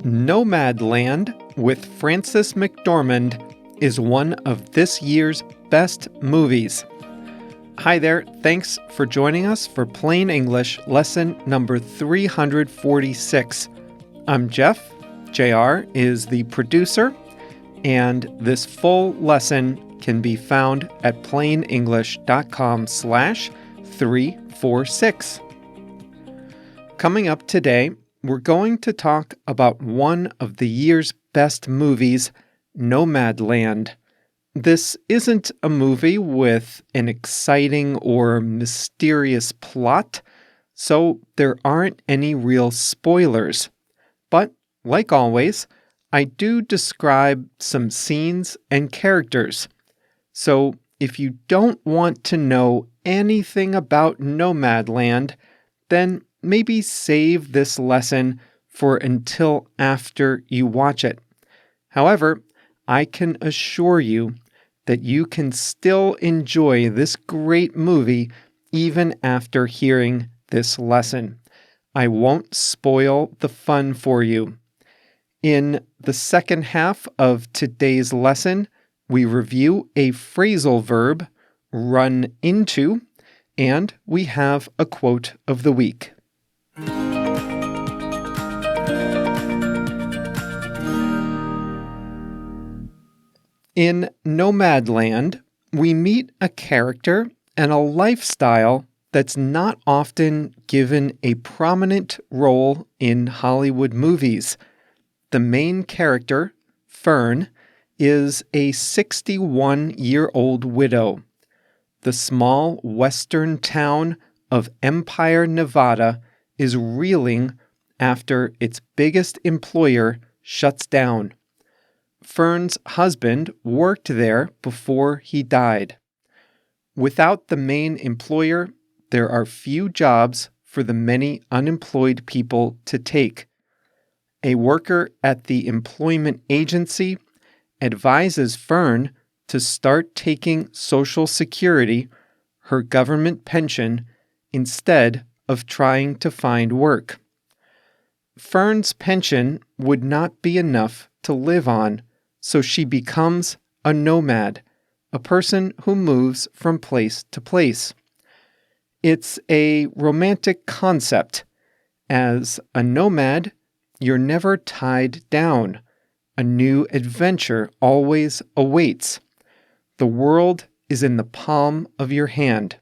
Nomadland with Frances McDormand is one of this year's best movies. Hi there, thanks for joining us for Plain English lesson number 346. I'm Jeff, JR is the producer, and this full lesson can be found at plainenglish.com/346. Coming up today, we're going to talk about one of the year's best movies, Nomadland. This isn't a movie with an exciting or mysterious plot, so there aren't any real spoilers. But, like always, I do describe some scenes and characters. So, if you don't want to know anything about Nomadland, then maybe save this lesson for until after you watch it. However, I can assure you that you can still enjoy this great movie even after hearing this lesson. I won't spoil the fun for you. In the second half of today's lesson, we review a phrasal verb, run into, and we have a quote of the week. In Nomadland, we meet a character and a lifestyle that's not often given a prominent role in Hollywood movies. The main character, Fern, is a 61-year-old widow. The small western town of Empire, Nevada, is reeling after its biggest employer shuts down. Fern's husband worked there before he died. Without the main employer, there are few jobs for the many unemployed people to take. A worker at the employment agency advises Fern to start taking Social Security, her government pension, instead of trying to find work. Fern's pension would not be enough to live on, so she becomes a nomad, a person who moves from place to place. It's a romantic concept. As a nomad, you're never tied down. A new adventure always awaits. The world is in the palm of your hand.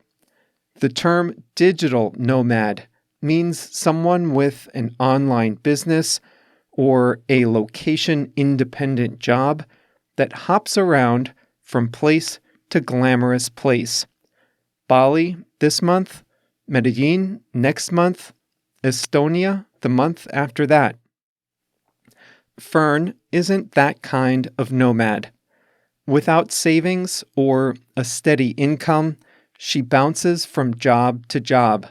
The term digital nomad means someone with an online business or a location-independent job that hops around from place to glamorous place. Bali this month, Medellin next month, Estonia the month after that. Fern isn't that kind of nomad. Without savings or a steady income, she bounces from job to job.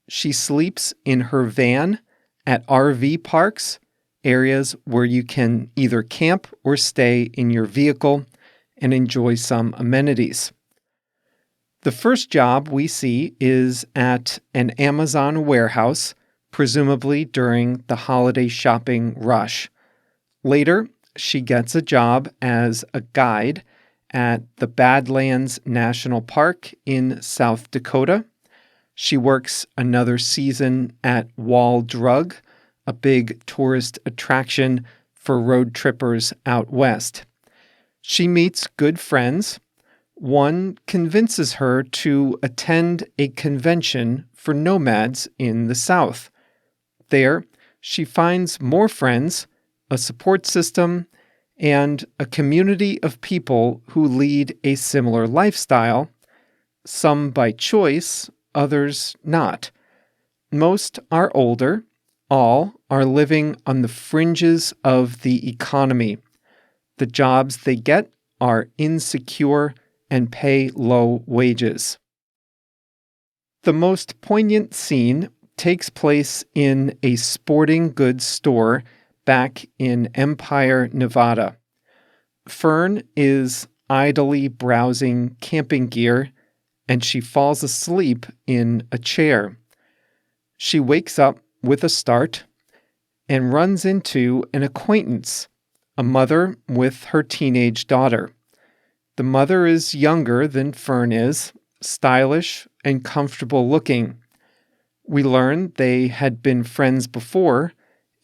She sleeps in her van at RV parks, areas where you can either camp or stay in your vehicle and enjoy some amenities. The first job we see is at an Amazon warehouse, presumably during the holiday shopping rush. Later, she gets a job as a guide at the Badlands National Park in South Dakota. She works another season at Wall Drug, a big tourist attraction for road trippers out west. She meets good friends. One convinces her to attend a convention for nomads in the South. There, she finds more friends, a support system, and a community of people who lead a similar lifestyle, some by choice, others not. Most are older, all are living on the fringes of the economy. The jobs they get are insecure and pay low wages. The most poignant scene takes place in a sporting goods store back in Empire, Nevada. Fern is idly browsing camping gear, and she falls asleep in a chair. She wakes up with a start and runs into an acquaintance, a mother with her teenage daughter. The mother is younger than Fern is, stylish and comfortable looking. We learn they had been friends before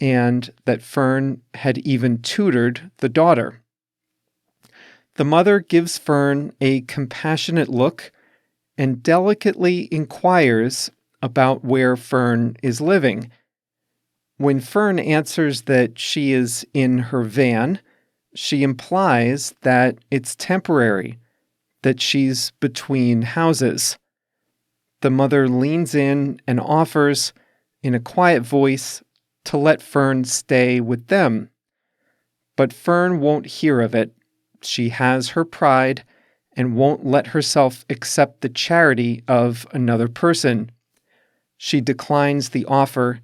and that Fern had even tutored the daughter. The mother gives Fern a compassionate look and delicately inquires about where Fern is living. When Fern answers that she is in her van, she implies that it's temporary, that she's between houses. The mother leans in and offers, in a quiet voice, to let Fern stay with them. But Fern won't hear of it. She has her pride and won't let herself accept the charity of another person. She declines the offer,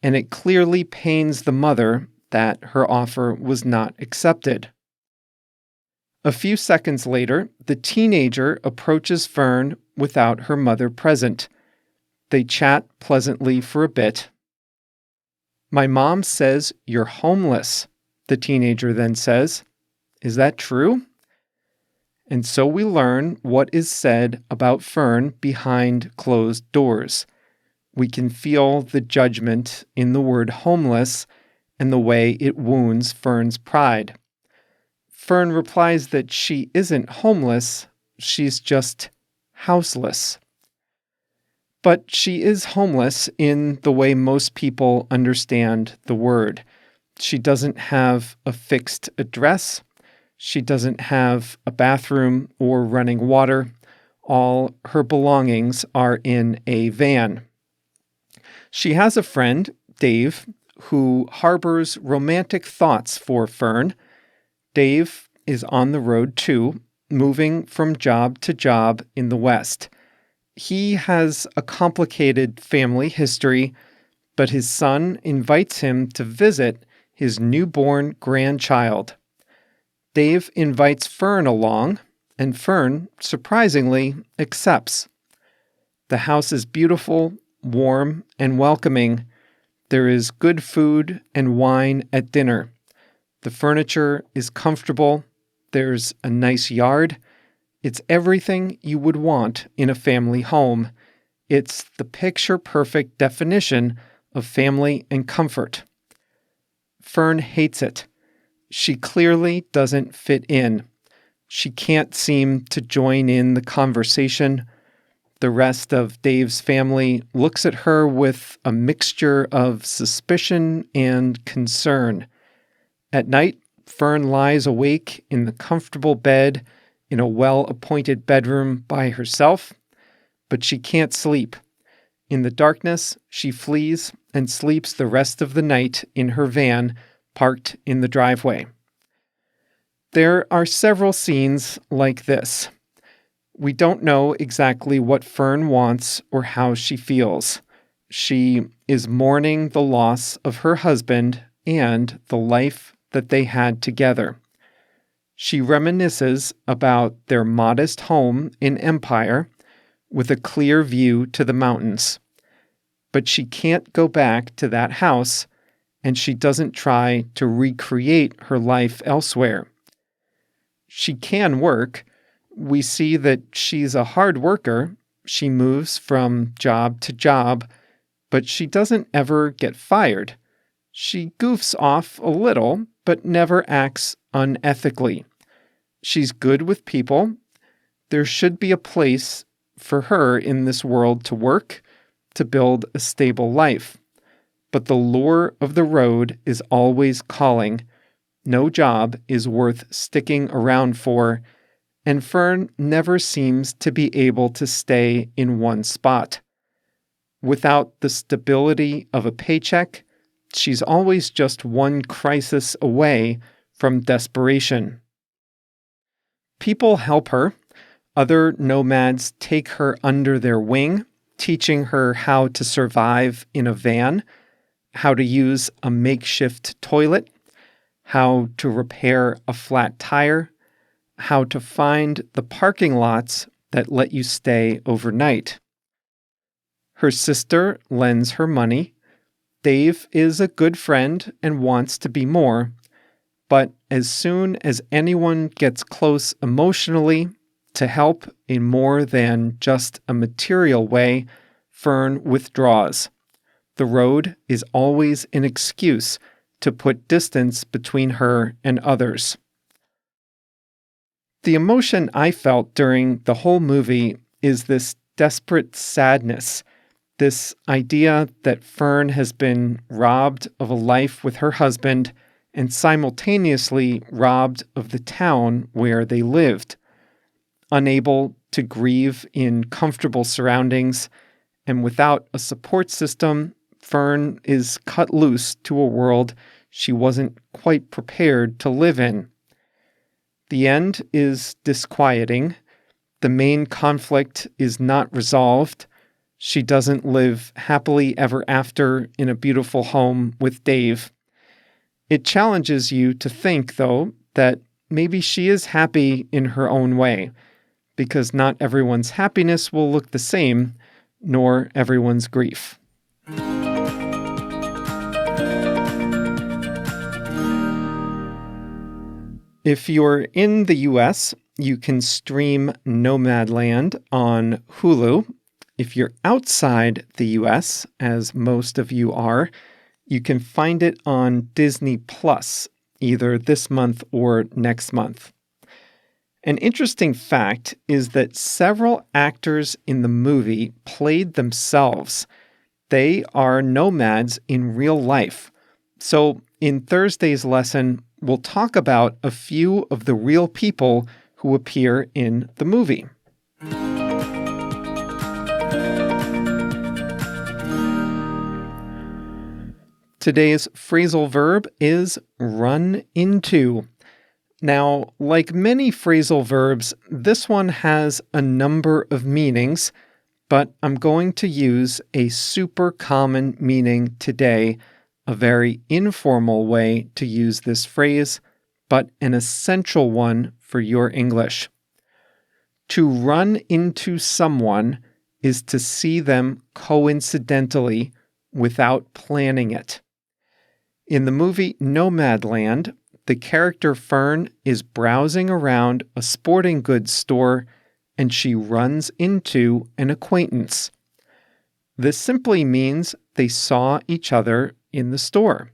and it clearly pains the mother that her offer was not accepted. A few seconds later, the teenager approaches Fern without her mother present. They chat pleasantly for a bit. "My mom says you're homeless," the teenager then says. "Is that true?" And so we learn what is said about Fern behind closed doors. We can feel the judgment in the word homeless and the way it wounds Fern's pride. Fern replies that she isn't homeless, she's just houseless. But she is homeless in the way most people understand the word. She doesn't have a fixed address. She doesn't have a bathroom or running water. All her belongings are in a van. She has a friend, Dave, who harbors romantic thoughts for Fern. Dave is on the road too, moving from job to job in the West. He has a complicated family history, but his son invites him to visit his newborn grandchild. Dave invites Fern along, and Fern, surprisingly, accepts. The house is beautiful, warm, and welcoming. There is good food and wine at dinner. The furniture is comfortable. There's a nice yard. It's everything you would want in a family home. It's the picture-perfect definition of family and comfort. Fern hates it. She clearly doesn't fit in. She can't seem to join in the conversation. The rest of Dave's family looks at her with a mixture of suspicion and concern. At night, Fern lies awake in the comfortable bed in a well-appointed bedroom by herself, but she can't sleep. In the darkness, she flees and sleeps the rest of the night in her van parked in the driveway. There are several scenes like this. We don't know exactly what Fern wants or how she feels. She is mourning the loss of her husband and the life that they had together. She reminisces about their modest home in Empire with a clear view to the mountains. But she can't go back to that house, and she doesn't try to recreate her life elsewhere. She can work. We see that she's a hard worker. She moves from job to job, but she doesn't ever get fired. She goofs off a little, but never acts unethically. She's good with people. There should be a place for her in this world to work, to build a stable life. But the lure of the road is always calling. No job is worth sticking around for, and Fern never seems to be able to stay in one spot. Without the stability of a paycheck, she's always just one crisis away from desperation. People help her. Other nomads take her under their wing, teaching her how to survive in a van, how to use a makeshift toilet, how to repair a flat tire, how to find the parking lots that let you stay overnight. Her sister lends her money. Dave is a good friend and wants to be more, but as soon as anyone gets close emotionally to help in more than just a material way, Fern withdraws. The road is always an excuse to put distance between her and others. The emotion I felt during the whole movie is this desperate sadness, this idea that Fern has been robbed of a life with her husband and simultaneously robbed of the town where they lived. Unable to grieve in comfortable surroundings and without a support system, Fern is cut loose to a world she wasn't quite prepared to live in. The end is disquieting. The main conflict is not resolved. She doesn't live happily ever after in a beautiful home with Dave. It challenges you to think, though, that maybe she is happy in her own way, because not everyone's happiness will look the same, nor everyone's grief. If you're in the US, you can stream Nomadland on Hulu. If you're outside the US, as most of you are, you can find it on Disney Plus, either this month or next month. An interesting fact is that several actors in the movie played themselves. They are nomads in real life. So in Thursday's lesson, we'll talk about a few of the real people who appear in the movie. Today's phrasal verb is run into. Now, like many phrasal verbs, this one has a number of meanings, but I'm going to use a super common meaning today, a very informal way to use this phrase, but an essential one for your English. To run into someone is to see them coincidentally without planning it. In the movie Nomadland, the character Fern is browsing around a sporting goods store and she runs into an acquaintance. This simply means they saw each other in the store.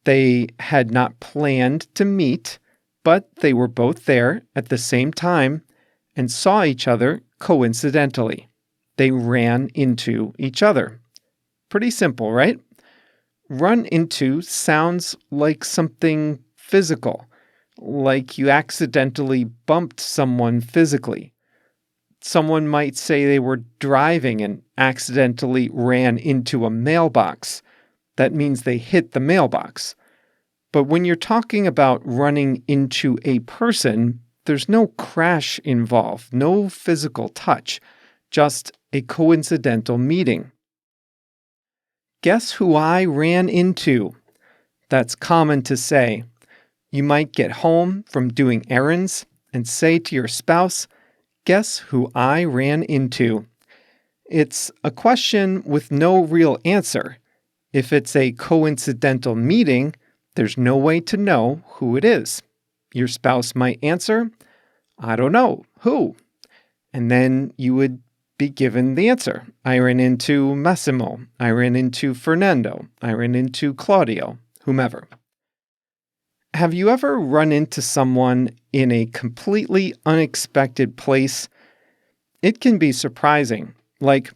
They had not planned to meet, but they were both there at the same time and saw each other coincidentally. They ran into each other. Pretty simple, right? Run into sounds like something physical, like you accidentally bumped someone physically. Someone might say they were driving and accidentally ran into a mailbox. That means they hit the mailbox. But when you're talking about running into a person, there's no crash involved, no physical touch, just a coincidental meeting. Guess who I ran into? That's common to say. You might get home from doing errands and say to your spouse, "Guess who I ran into?" It's a question with no real answer. If it's a coincidental meeting, there's no way to know who it is. Your spouse might answer, "I don't know, who?" And then you would be given the answer. I ran into Massimo. I ran into Fernando. I ran into Claudio, whomever. Have you ever run into someone in a completely unexpected place? It can be surprising, like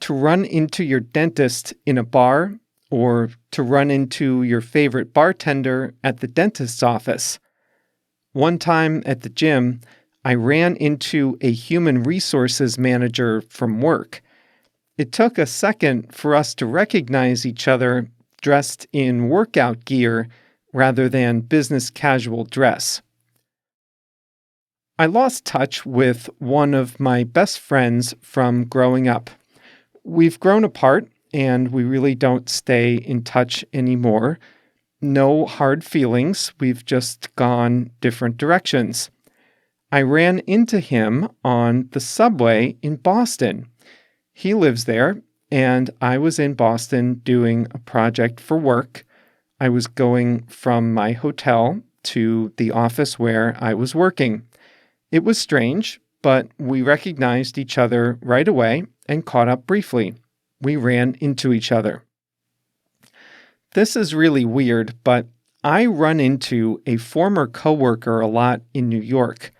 to run into your dentist in a bar or to run into your favorite bartender at the dentist's office. One time at the gym, I ran into a human resources manager from work. It took a second for us to recognize each other dressed in workout gear rather than business casual dress. I lost touch with one of my best friends from growing up. We've grown apart and we really don't stay in touch anymore. No hard feelings, we've just gone different directions. I ran into him on the subway in Boston. He lives there, and I was in Boston doing a project for work. I was going from my hotel to the office where I was working. It was strange, but we recognized each other right away and caught up briefly. We ran into each other. This is really weird, but I run into a former coworker a lot in New York.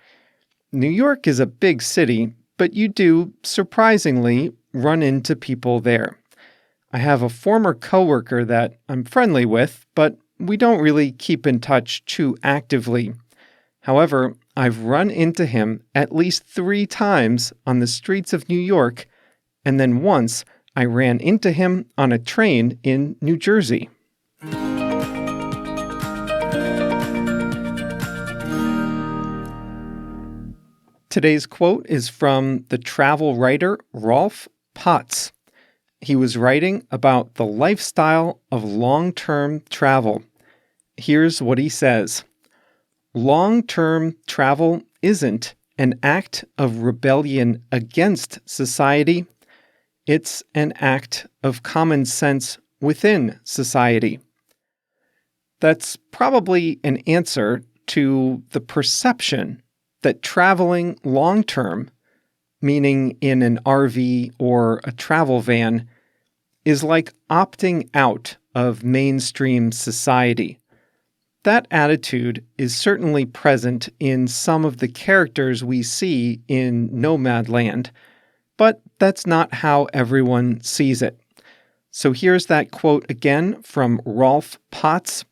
New York is a big city, but you do, surprisingly, run into people there. I have a former coworker that I'm friendly with, but we don't really keep in touch too actively. However, I've run into him at least 3 times on the streets of New York, and then once I ran into him on a train in New Jersey. Today's quote is from the travel writer Rolf Potts. He was writing about the lifestyle of long-term travel. Here's what he says. Long-term travel isn't an act of rebellion against society. It's an act of common sense within society. That's probably an answer to the perception that traveling long-term, meaning in an RV or a travel van, is like opting out of mainstream society. That attitude is certainly present in some of the characters we see in Nomadland, but that's not how everyone sees it. So here's that quote again from Rolf Potts.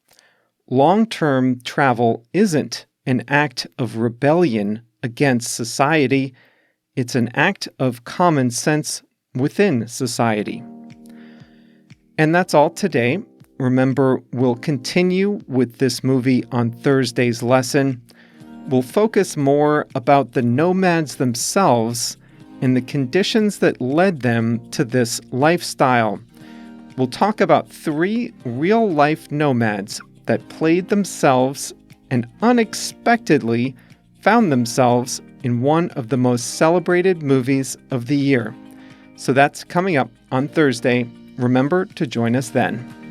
Long-term travel isn't an act of rebellion against society. It's an act of common sense within society. And that's all today. Remember, we'll continue with this movie on Thursday's lesson. We'll focus more about the nomads themselves and the conditions that led them to this lifestyle. We'll talk about 3 real-life nomads that played themselves and unexpectedly found themselves in one of the most celebrated movies of the year. So that's coming up on Thursday. Remember to join us then.